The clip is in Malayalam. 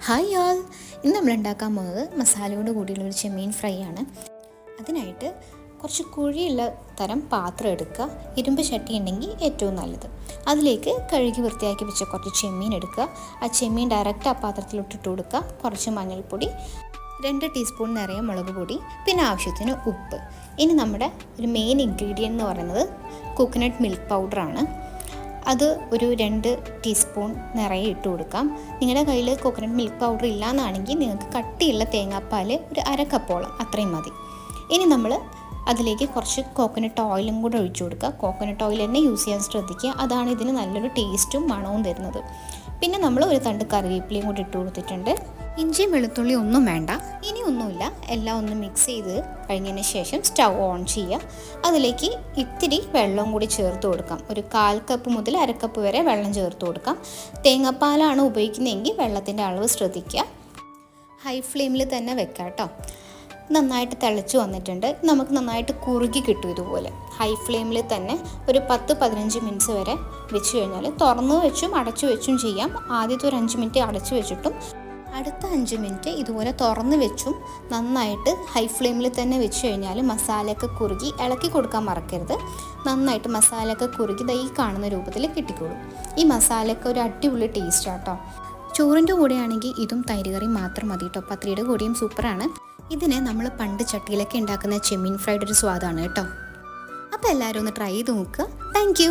ഹായ് ആൾ, ഇന്ന് നമ്മൾ ഉണ്ടാക്കാൻ പോകുന്നത് മസാലയോട് കൂടിയുള്ള ഒരു ചെമ്മീൻ ഫ്രൈ ആണ്. അതിനായിട്ട് കുറച്ച് കുഴിയുള്ള തരം പാത്രം എടുക്കുക. ഇരുമ്പ് ചട്ടി ഉണ്ടെങ്കിൽ ഏറ്റവും നല്ലത്. അതിലേക്ക് കഴുകി വൃത്തിയാക്കി വെച്ച കുറച്ച് ചെമ്മീൻ എടുക്കുക. ആ ചെമ്മീൻ ഡയറക്റ്റ് ആ പാത്രത്തിലോട്ടിട്ട് കൊടുക്കുക. കുറച്ച് മഞ്ഞൾപ്പൊടി, 2 ടീസ്പൂൺ നിറയെ മുളക് പൊടി, പിന്നെ ആവശ്യത്തിന് ഉപ്പ്. ഇനി നമ്മുടെ ഒരു മെയിൻ ഇൻഗ്രീഡിയൻ്റ് എന്ന് പറയുന്നത് കോക്കനട്ട് മിൽക്ക് പൗഡറാണ്. അത് ഒരു 2 ടീസ്പൂൺ നിറയെ ഇട്ട് കൊടുക്കാം. നിങ്ങളുടെ കയ്യിൽ കോക്കനട്ട് മിൽക്ക് പൗഡർ ഇല്ലയെന്നാണെങ്കിൽ നിങ്ങൾക്ക് കട്ടിയുള്ള തേങ്ങാപ്പാൽ ഒരു 1/2 കപ്പോളം അത്രയും മതി. ഇനി നമ്മൾ അതിലേക്ക് കുറച്ച് കോക്കനട്ട് ഓയിലും കൂടെ ഒഴിച്ചു കൊടുക്കുക. കോക്കനട്ട് ഓയിൽ തന്നെ യൂസ് ചെയ്യാൻ ശ്രദ്ധിക്കുക. അതാണ് ഇതിന് നല്ലൊരു ടേസ്റ്റും മണവും തരുന്നത്. പിന്നെ നമ്മൾ ഒരു തണ്ട് കറിവേപ്പിലയും കൂടി ഇട്ട് കൊടുത്തിട്ടുണ്ട്. ഇഞ്ചിയും വെളുത്തുള്ളി ഒന്നും വേണ്ട. ഇനി ഒന്നുമില്ല, എല്ലാം ഒന്ന് മിക്സ് ചെയ്ത് കഴിഞ്ഞതിന് ശേഷം സ്റ്റൗ ഓൺ ചെയ്യുക. അതിലേക്ക് ഇത്തിരി വെള്ളം കൂടി ചേർത്ത് കൊടുക്കാം. ഒരു 1/4 കപ്പ് മുതൽ 1/2 കപ്പ് വരെ വെള്ളം ചേർത്ത് കൊടുക്കാം. തേങ്ങാപ്പാലാണ് ഉപയോഗിക്കുന്നതെങ്കിൽ വെള്ളത്തിൻ്റെ അളവ് ശ്രദ്ധിക്കുക. ഹൈ ഫ്ലെയിമിൽ തന്നെ വെക്കാം കേട്ടോ. നന്നായിട്ട് തിളച്ച് വന്നിട്ടുണ്ട്. നമുക്ക് നന്നായിട്ട് കുറുകി കിട്ടും. ഇതുപോലെ ഹൈ ഫ്ലെയിമിൽ തന്നെ ഒരു 10-15 മിനിറ്റ്സ് വരെ വെച്ച് കഴിഞ്ഞാൽ തുറന്ന് വെച്ചും അടച്ചു വെച്ചും ചെയ്യാം. ആദ്യത്തെ ഒരു 5 മിനിറ്റ് അടച്ചു വെച്ചിട്ടും അടുത്ത 5 മിനിറ്റ് ഇതുപോലെ തുറന്ന് വെച്ചും നന്നായിട്ട് ഹൈ ഫ്ലെയിമിൽ തന്നെ വെച്ച് കഴിഞ്ഞാൽ മസാലയൊക്കെ കുറുകി ഇളക്കി കൊടുക്കാൻ മറക്കരുത്. നന്നായിട്ട് മസാലയൊക്കെ കുറുകി ഈ കാണുന്ന രൂപത്തിൽ കിട്ടിക്കോളും. ഈ മസാലയൊക്കെ ഒരു അടിപൊളി ടേസ്റ്റാണ് കേട്ടോ. ചോറിൻ്റെ കൂടെയാണെങ്കിൽ ഇതും തൈര് കറി മാത്രം മതി കേട്ടോ. പത്രിയുടെ കൂടെയും സൂപ്പറാണ്. ഇതിനെ നമ്മൾ പണ്ട് ചട്ടിയിലൊക്കെ ഉണ്ടാക്കുന്ന ചെമ്മീൻ ഫ്രൈഡ് ഒരു സ്വാദാണ് കേട്ടോ. അപ്പോൾ എല്ലാവരും ഒന്ന് ട്രൈ ചെയ്ത് നോക്കുക. താങ്ക്